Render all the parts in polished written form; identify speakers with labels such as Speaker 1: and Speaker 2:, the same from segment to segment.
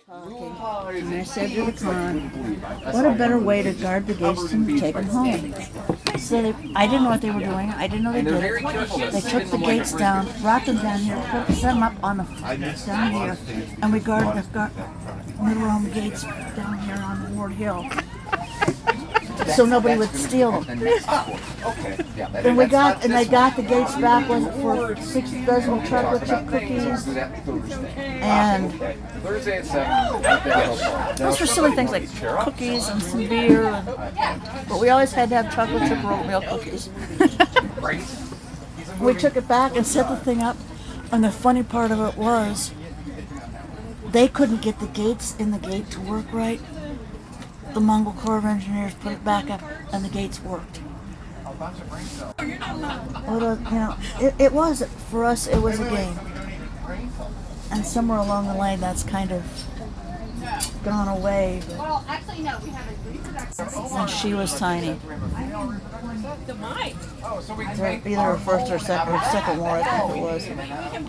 Speaker 1: talking, and I said to the con, what a better way to guard the gates than to take them home. So I didn't know what they were doing. I didn't know they did it. They took the gates down, brought them down here, set them up on the down here, and we guarded the middle gates down here on Horde Hill, so nobody would steal them. And they got the gates back for 6 dozen chocolate chip cookies, and those were silly things like cookies and some beer. But we always had to have chocolate chip or oatmeal cookies. We took it back and set the thing up, and the funny part of it was they couldn't get the gates in the gate to work right. The Mongol Corps of Engineers put it back up, and the gates worked. It was, for us, it was a game. And somewhere along the line, that's kind of gone away. Well, actually, no, we have a reproduction. When she was tiny. Either her first or second war, I think it was.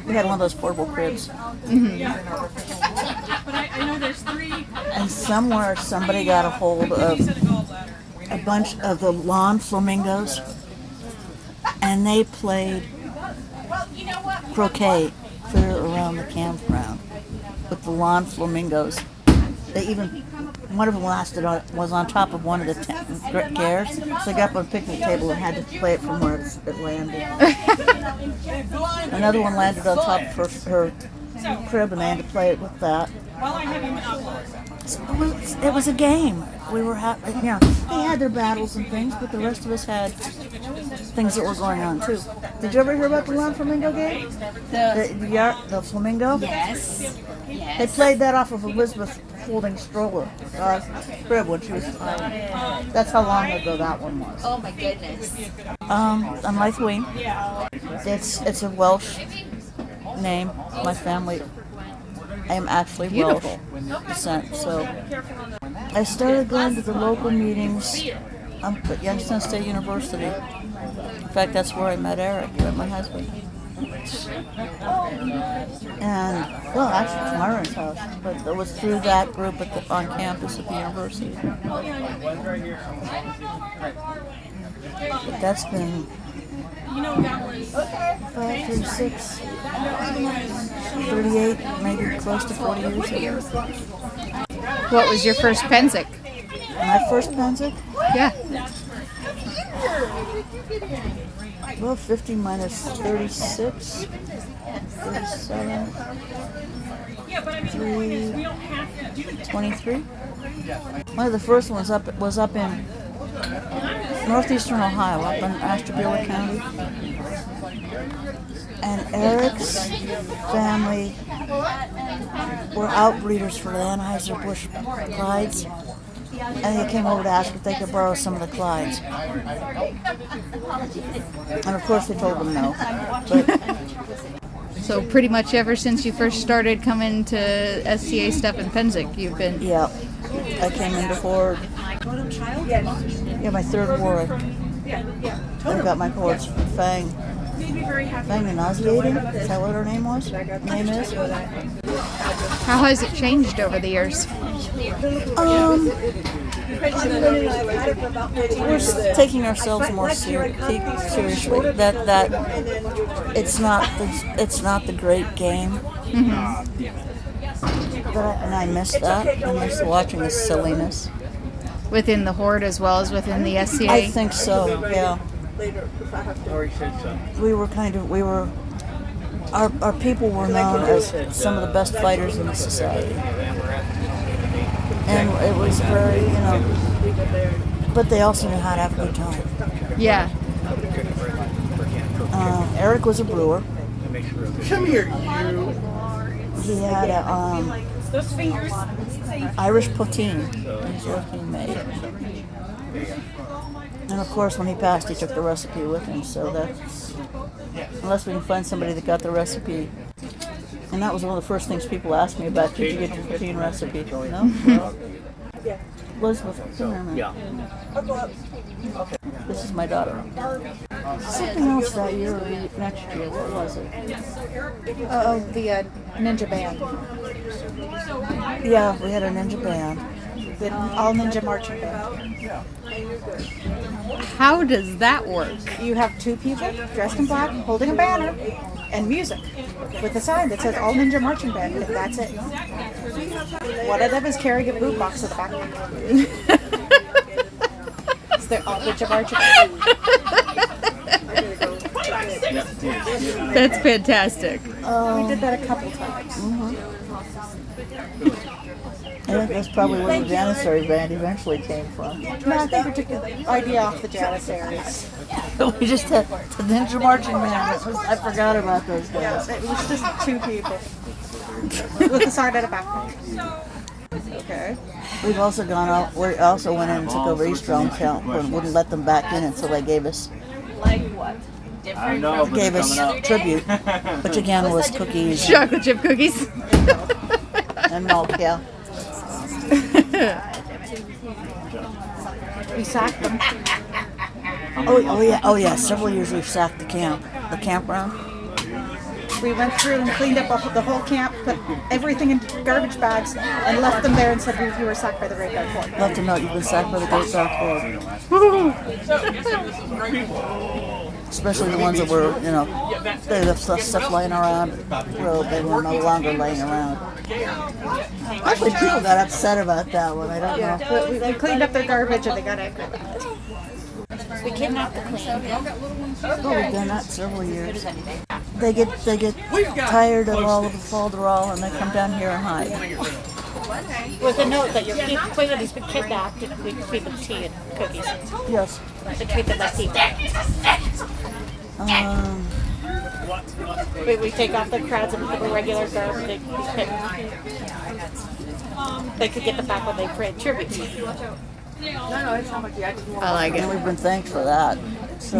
Speaker 1: We had one of those portable cribs. Mm-hmm. But I know there's 3. And somewhere somebody got a hold of a bunch of the lawn flamingos, and they played croquet clear around the campground with the lawn flamingos. They even, one of them was on top of one of the chairs, so they got up on a picnic table and had to play it from where it landed. Another one landed on top of her crib, and they had to play it with that. So it was a game. We were they had their battles and things, but the rest of us had things that were going on too. Did you ever hear about the lawn flamingo game? The flamingo?
Speaker 2: Yes.
Speaker 1: They played that off of Elizabeth holding stroller crib when she was tiny. That's how long ago that one was.
Speaker 2: Oh my goodness.
Speaker 1: I'm Leithween. It's a Welsh name. My family, I am actually Welsh descent, so I started going to the local meetings at Youngstown State University. In fact, that's where I met Eric, my husband. And, well, actually, Myron's house, but it was through that group on campus at the university. But that's been 5, 36, 38, maybe close to 40 years ago.
Speaker 3: What was your first Pennsic?
Speaker 1: My first Pennsic?
Speaker 3: Yeah.
Speaker 1: Well, 50 minus 36, 37, 3, 23. One of the first ones was up in northeastern Ohio, up in Ashtabula County. And Eric's family were outbreeders for the Anheuser-Busch Clydes. And they came over to ask if they could borrow some of the Clydes. And of course they told them no. But
Speaker 3: so pretty much ever since you first started coming to SCA stuff in Pennsic, you've been...
Speaker 1: Yeah. I came into Horde. Yeah, my third war. I got my Horde's Fang. Fang the Nauseating? Is that what her name was? Name is?
Speaker 3: How has it changed over the years?
Speaker 1: We're taking ourselves more seriously. That it's not the great game.
Speaker 3: Mm-hmm.
Speaker 1: And I miss that. I miss watching the silliness
Speaker 3: within the Horde as well as within the SCA.
Speaker 1: I think so. Yeah. Our people were known as some of the best fighters in the society. And it was very, but they also knew how to have a good time.
Speaker 3: Yeah.
Speaker 1: Eric was a brewer.
Speaker 4: Come here, you.
Speaker 1: He had a Irish poutine he made. And of course, when he passed, he took the recipe with him. So that's, unless we can find somebody that got the recipe. And that was one of the first things people asked me about. Did you get your poutine recipe? No? Elizabeth. Yeah. This is my daughter. Something else that year or next year. What was it?
Speaker 3: The Ninja Band.
Speaker 1: Yeah, we had a ninja band.
Speaker 2: The all ninja marching band.
Speaker 3: How does that work?
Speaker 2: You have two people dressed in black holding a banner and music with a sign that says all ninja marching band, and that's it. One of them is carrying a boot box in the back. It's their all ninja marching band.
Speaker 3: That's fantastic.
Speaker 2: We did that a couple times.
Speaker 1: I think that's probably where the Janissary band eventually came from.
Speaker 2: No, I think we took the idea off the Janissaries.
Speaker 1: We just had the Ninja Marching Band. I forgot about those guys.
Speaker 2: It was just two people with a sign at a backpack. Okay.
Speaker 1: We've also gone out. We also went in and took over East Rome Town and wouldn't let them back in until they gave us tribute, which again was cookies
Speaker 3: Chocolate chip cookies.
Speaker 1: and milk. Yeah.
Speaker 2: We sacked them.
Speaker 1: Oh yeah. Several years we've sacked the campground.
Speaker 2: We went through and cleaned up the whole camp, put everything in garbage bags, and left them there and said we were sacked by the Great Dark Horde.
Speaker 1: Love to know you've been sacked by the Great Dark Horde. Especially the ones that were, they left stuff laying around. Well, they were no longer laying around. Actually, people got upset about that one. I don't know.
Speaker 2: But we cleaned up their garbage and they got angry about it. We kidnapped the queen.
Speaker 1: Oh, we've done that several years. They get tired of all of the falderall and they come down here and hide.
Speaker 2: With a note that your queen has been kidnapped and we feed them tea and cookies.
Speaker 1: Yes.
Speaker 2: We treat them like people. We take off the crowds and put the regular garb. They could get them back when they create tribute.
Speaker 3: I like
Speaker 1: And
Speaker 3: it.
Speaker 1: we've been thanked for that. So,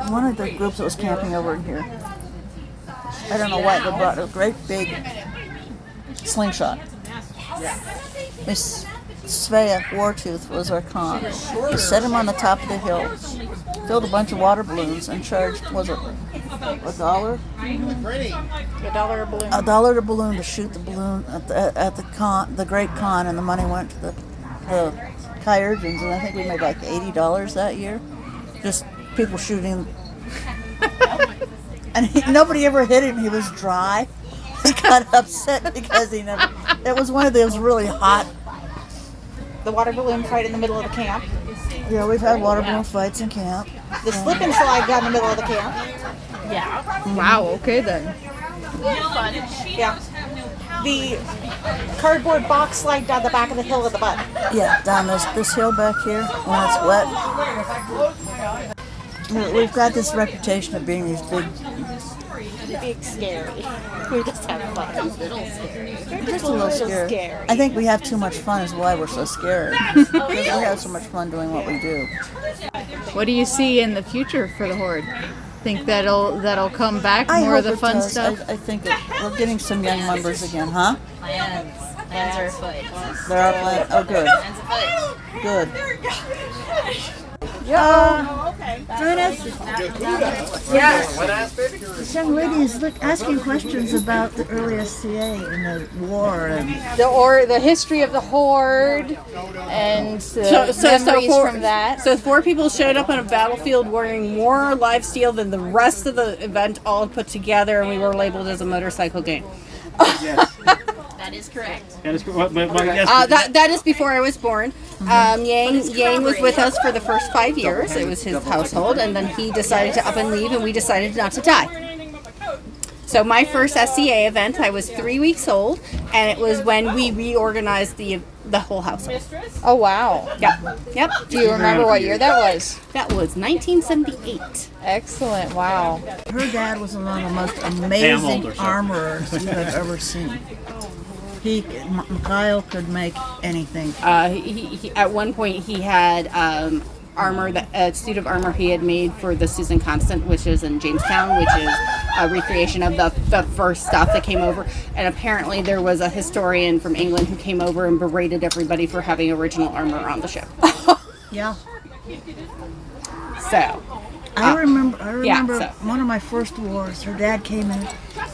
Speaker 1: one of the groups that was camping over in here, I don't know why, they brought a great big slingshot. Miss Svea Wartooth was our con. We set him on the top of the hill, filled a bunch of water balloons, and charged, was it $1?
Speaker 2: $1 a balloon.
Speaker 1: $1 a balloon to shoot the balloon at the great con, and the money went to the Kyurgins, and I think we made like $80 that year. Just people shooting. And nobody ever hit him. He was dry. He got upset because he never. It was one of those really hot.
Speaker 2: The water balloon fight in the middle of the camp.
Speaker 1: Yeah, we've had water balloon fights in camp.
Speaker 2: The slip and slide down the middle of the camp.
Speaker 3: Wow, okay then.
Speaker 2: Yeah. The cardboard box slide down the back of the hill of the butt.
Speaker 1: Yeah, down this hill back here when it's wet. We've got this reputation of being these big,
Speaker 2: Scary. We just have fun.
Speaker 1: just a little scary. I think we have too much fun is why we're so scary. Because we have so much fun doing what we do.
Speaker 3: What do you see in the future for the Horde? Think that'll come back,
Speaker 1: I
Speaker 3: more
Speaker 1: hope
Speaker 3: of the
Speaker 1: it
Speaker 3: fun
Speaker 1: does.
Speaker 3: stuff?
Speaker 1: I think that we're getting some young members again, huh?
Speaker 5: Plans are afoot.
Speaker 1: There are plans. Oh, good.
Speaker 5: Plans afoot.
Speaker 1: Good.
Speaker 6: Drinneth, this young lady is asking questions about the early SCA and the war and
Speaker 3: The history of the Horde and memories from that.
Speaker 7: So 4 people showed up on a battlefield wearing more live steel than the rest of the event all put together, and we were labeled as a motorcycle gang.
Speaker 5: That is correct.
Speaker 7: That is before I was born. Yang was with us for the first 5 years. It was his household, and then he decided to up and leave, and we decided not to die. So my first SCA event, I was 3 weeks old, and it was when we reorganized the whole household.
Speaker 3: Oh wow.
Speaker 7: Yep.
Speaker 3: Do you remember what year that was?
Speaker 7: That was 1978.
Speaker 3: Excellent. Wow.
Speaker 1: Her dad was one of the most amazing armorers you have ever seen. Kyle could make anything.
Speaker 7: He at one point he had armor, a suit of armor he had made for the Susan Constant, which is in Jamestown, which is a recreation of the first stuff that came over. And apparently there was a historian from England who came over and berated everybody for having original armor on the ship.
Speaker 1: Yeah.
Speaker 7: So
Speaker 1: I remember
Speaker 7: so.
Speaker 1: one of my first wars. Her dad came in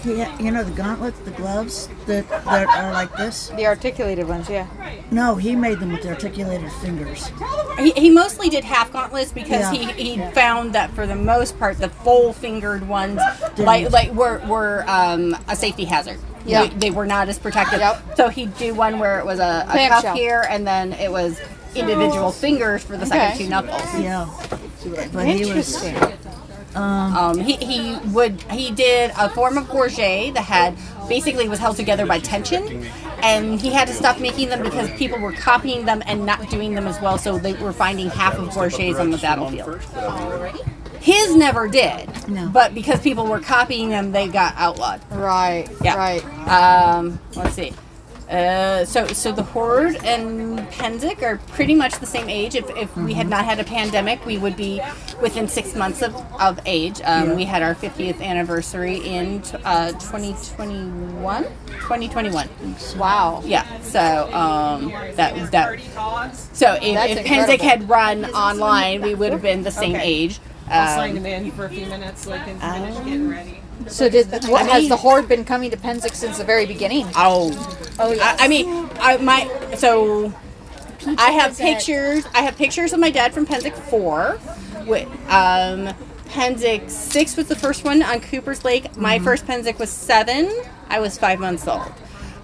Speaker 6: You know the gauntlet, the gloves that are like this?
Speaker 3: The articulated ones, yeah.
Speaker 6: No, he made them with the articulated fingers.
Speaker 7: He mostly did half gauntlets because
Speaker 6: Yeah.
Speaker 7: he found that for the most part the full fingered ones were a safety hazard.
Speaker 3: Yeah.
Speaker 7: They were not as protected.
Speaker 3: Yep.
Speaker 7: So he'd do one where it was a
Speaker 3: Clamshell.
Speaker 7: cuff here and then it was individual fingers for the second
Speaker 3: Okay.
Speaker 7: two knuckles.
Speaker 6: Yeah. But he was.
Speaker 7: He did a form of gorget that had basically was held together by tension, and he had to stop making them because people were copying them and not doing them as well, so they were finding half of gorgets on the battlefield. His never did,
Speaker 6: No.
Speaker 7: but because people were copying them, they got outlawed.
Speaker 3: Right.
Speaker 7: Yeah.
Speaker 3: Right.
Speaker 7: Let's see. So the Horde and Pennsic are pretty much the same age. If we had not had a pandemic, we would be within 6 months of age. We had our 50th anniversary in 2021. 2021.
Speaker 3: Wow.
Speaker 7: Yeah. So So if Pennsic had run online, we would have been the same age.
Speaker 8: I'll sign him in for a few minutes so I can finish getting ready.
Speaker 3: So has the Horde been coming to Pennsic since the very beginning?
Speaker 7: Oh,
Speaker 3: yeah.
Speaker 7: I have pictures. I have pictures of my dad from Pennsic 4. With Pennsic 6 was the first one on Cooper's Lake. My first Pennsic was 7. I was 5 months old.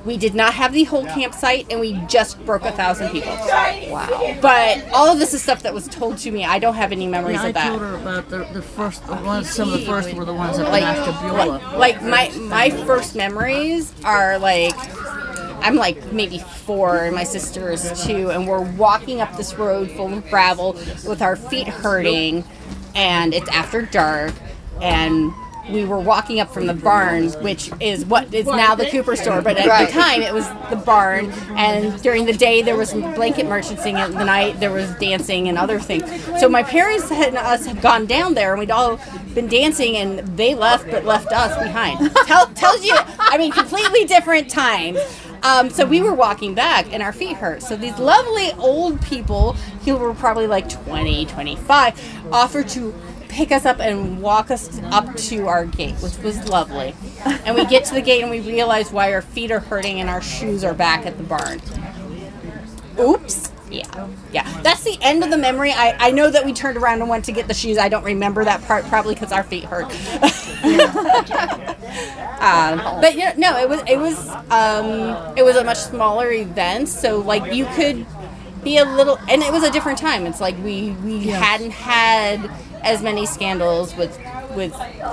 Speaker 7: We did not have the whole campsite, and we just broke 1,000 people. Wow! But all of this is stuff that was told to me. I don't have any memories
Speaker 6: Yeah, I
Speaker 7: of that.
Speaker 6: told her about the first ones. Some of the first were the ones that went after Beulah.
Speaker 7: Like my first memories are like I'm like maybe 4 and my sister is 2 and we're walking up this road full of gravel with our feet hurting and it's after dark and we were walking up from the barn, which is what is now the Cooper store, but at the time it was the barn, and during the day there was blanket merchanting, and at the night there was dancing and other things. So my parents and us had gone down there, and we'd all been dancing, and they left, but left us behind. Tells you, I mean, completely different times. So we were walking back, and our feet hurt. So these lovely old people, who were probably like 20, 25, offered to pick us up and walk us up to our gate, which was lovely. And we get to the gate and we realize why our feet are hurting and our shoes are back at the barn. Oops. Yeah. That's the end of the memory. I know that we turned around and went to get the shoes. I don't remember that part, probably because our feet hurt. But yeah, no, it was a much smaller event, so like you could be a little, and it was a different time. It's like we hadn't had as many scandals with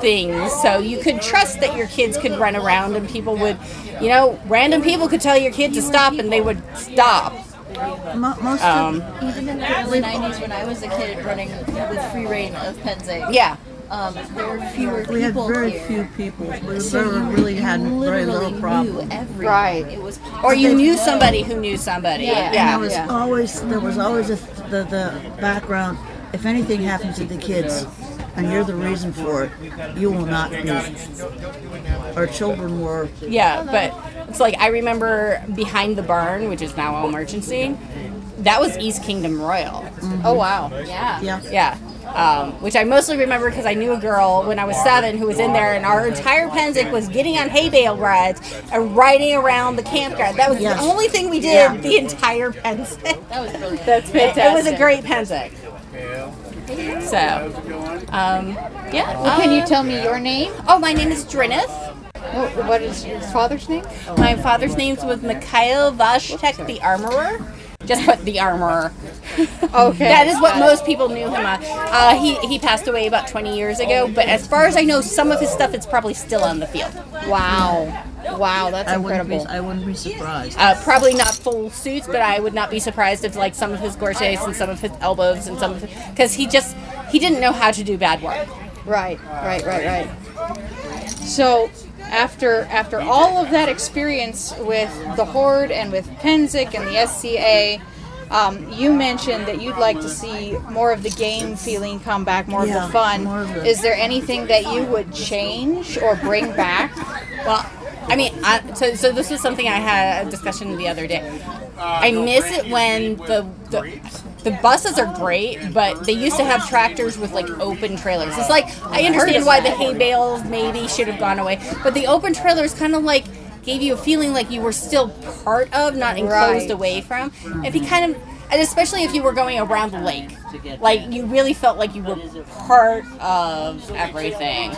Speaker 7: things, so you could trust that your kids could run around and people would, random people could tell your kid to stop and they would stop.
Speaker 6: Most
Speaker 5: Even in the early 90s when I was a kid running with free reign of Pennsic,
Speaker 7: Yeah.
Speaker 5: there were fewer
Speaker 6: we had
Speaker 5: people
Speaker 6: very
Speaker 5: here.
Speaker 6: few people. We
Speaker 5: So you
Speaker 6: really had very
Speaker 5: literally
Speaker 6: little problem.
Speaker 5: knew everyone.
Speaker 3: Right.
Speaker 5: It was
Speaker 7: Or you
Speaker 5: possible
Speaker 7: knew
Speaker 5: to know.
Speaker 7: somebody who knew somebody.
Speaker 5: Yeah.
Speaker 7: Yeah.
Speaker 6: And there was always the background. If anything happens to the kids, and you're the reason for it, you will not be. Our children were.
Speaker 7: Yeah, but it's like I remember behind the barn, which is now all merchanting, that was East Kingdom Royal.
Speaker 3: Oh wow.
Speaker 5: Yeah.
Speaker 6: Yeah.
Speaker 7: Yeah. Which I mostly remember because I knew a girl when I was 7 who was in there, and our entire Pennsic was getting on hay bale rides and riding around the campground. That was
Speaker 6: Yes.
Speaker 7: the only thing we did the entire Pennsic.
Speaker 5: That was brilliant.
Speaker 3: That's fantastic.
Speaker 7: It was a great Pennsic. So, yeah.
Speaker 3: Well, can you tell me your name?
Speaker 7: Oh, my name is Drinneth.
Speaker 3: What is your father's name?
Speaker 7: My father's name was Mikhail Vashtek the Armorer. Just put the Armorer.
Speaker 3: Okay.
Speaker 7: That is what most people knew him on. He passed away about 20 years ago, but as far as I know, some of his stuff is probably still on the field.
Speaker 3: Wow. Wow, that's
Speaker 6: I
Speaker 3: incredible.
Speaker 6: wouldn't be surprised.
Speaker 7: Probably not full suits, but I would not be surprised if like some of his gorgets and some of his elbows and some of because he didn't know how to do bad work.
Speaker 3: Right. So after all of that experience with the Horde and with Pennsic and the SCA, you mentioned that you'd like to see more of the game feeling come back, more of
Speaker 6: Yeah,
Speaker 3: the fun.
Speaker 6: more of the-
Speaker 3: Is there anything that you would change or bring back?
Speaker 7: Well, I mean, so this was something I had a discussion the other day. I miss it when the buses are great, but they used to have tractors with like open trailers. It's like, I understand why the hay bales maybe should have gone away, but the open trailers kind of like gave you a feeling like you were still part of, not enclosed away from. If you kind of, and especially if you were going around the lake, like you really felt like you were part of everything.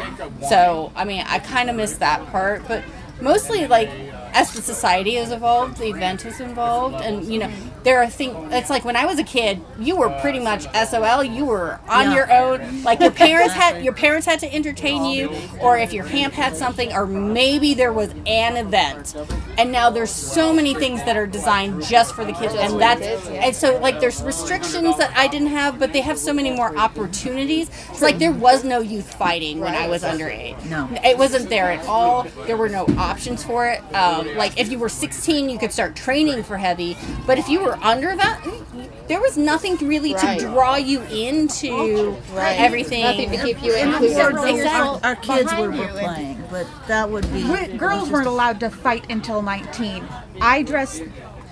Speaker 7: So, I mean, I kind of missed that part, but mostly like as the society has evolved, the event has evolved, and you know, there are things. It's like when I was a kid, you were pretty much SOL. You were on your own. Like your parents had to entertain you, or if your camp had something, or maybe there was an event. And now there's so many things that are designed just for the kids, and and so like there's restrictions that I didn't have, but they have so many more opportunities. It's like there was no youth fighting when I was underage.
Speaker 6: No,
Speaker 7: it wasn't there at all. There were no options for it. Like if you were 16, you could start training for heavy, but if you were under that, there was nothing really to draw you into everything.
Speaker 3: Nothing to keep you included.
Speaker 6: our kids were playing, but that would be.
Speaker 2: Girls weren't allowed to fight until 19.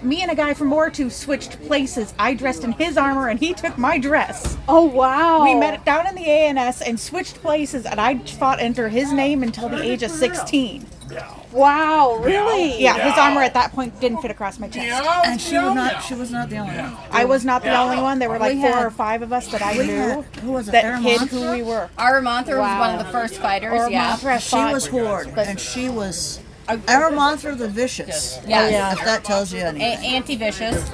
Speaker 2: Me and a guy from War 2 switched places. I dressed in his armor and he took my dress.
Speaker 3: Oh, wow.
Speaker 2: We met down in the ANS and switched places, and I fought under his name until the age of 16.
Speaker 3: Wow, really?
Speaker 2: Yeah, his armor at that point didn't fit across my chest.
Speaker 6: And she was not the only one.
Speaker 2: I was not the only one. There were like 4 or 5 of us that I knew
Speaker 6: Who was it?
Speaker 2: that hid who we were.
Speaker 7: Aramontha was one of the first fighters.
Speaker 6: She was Horde, and she was Aramontha the Vicious.
Speaker 7: Yeah.
Speaker 6: If that tells you anything.
Speaker 7: Anti-vicious.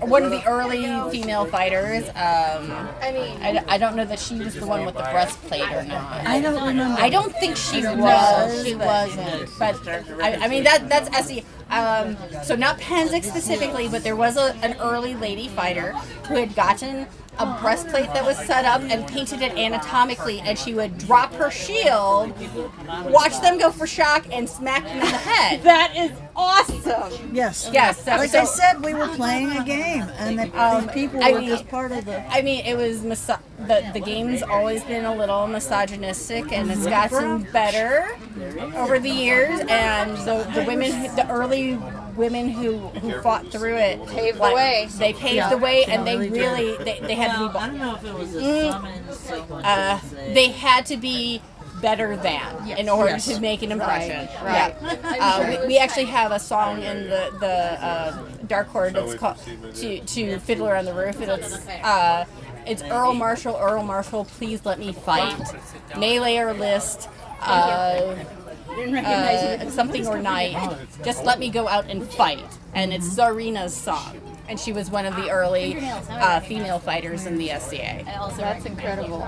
Speaker 7: One of the early female fighters. I don't know that she was the one with the breastplate or not.
Speaker 6: I don't remember.
Speaker 7: I don't think she was.
Speaker 5: She wasn't.
Speaker 7: But I mean that's SE. So not Pennsic specifically, but there was an early lady fighter who had gotten a breastplate that was set up and painted it anatomically, and she would drop her shield, watch them go for shock, and smack them in the head.
Speaker 3: That is awesome.
Speaker 6: Yes.
Speaker 7: Yes.
Speaker 6: Like I said, we were playing a game, and these people were just part of the.
Speaker 7: I mean, it was the game's always been a little misogynistic, and it's gotten better over the years. And the women, the early women who fought through it
Speaker 3: Paved the way.
Speaker 7: They paved the way, and they really they had to be.
Speaker 5: I don't know if it was a summon.
Speaker 7: They had to be better than in order to make an impression.
Speaker 3: Right.
Speaker 7: Yeah. We actually have a song in the Dark Horde that's called to Fiddler on the Roof. It's Earl Marshall, please let me fight. Melee or list. Something or night. Just let me go out and fight. And it's Zarina's song. And she was one of the early female fighters in the SCA.
Speaker 3: That's incredible.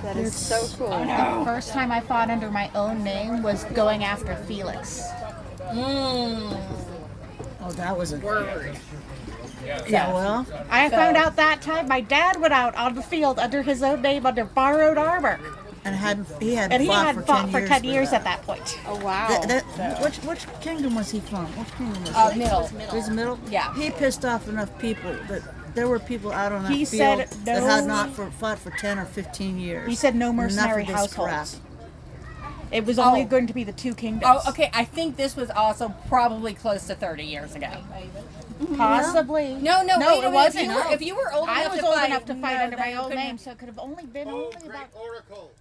Speaker 3: That is so cool.
Speaker 2: The first time I fought under my own name was going after Felix.
Speaker 6: Oh, that was a word. Yeah, well,
Speaker 2: I found out that time my dad went out on the field under his own name under borrowed armor.
Speaker 6: and he had
Speaker 2: fought for 10 years at that point.
Speaker 3: Oh, wow.
Speaker 6: Which kingdom was he from? Which kingdom was he?
Speaker 7: Middle.
Speaker 6: He's middle?
Speaker 7: Yeah.
Speaker 6: He pissed off enough people that there were people out on that
Speaker 2: He
Speaker 6: field
Speaker 2: said
Speaker 6: that
Speaker 2: no-
Speaker 6: had not fought for 10 or 15 years.
Speaker 2: He said no mercenary
Speaker 6: Enough of this
Speaker 2: households. It was only going to be the two kingdoms.
Speaker 7: Oh, okay. I think this was also probably close to 30 years ago.
Speaker 2: Possibly.
Speaker 7: No,
Speaker 2: No,
Speaker 7: wait a
Speaker 2: it
Speaker 7: minute.
Speaker 2: wasn't.
Speaker 7: If you were old
Speaker 2: I
Speaker 7: enough
Speaker 2: was
Speaker 7: to
Speaker 2: old
Speaker 7: fight,
Speaker 2: enough to fight under
Speaker 7: then
Speaker 2: my
Speaker 7: you
Speaker 2: old
Speaker 7: couldn't-
Speaker 2: name, so it could have only been about
Speaker 4: Oracle.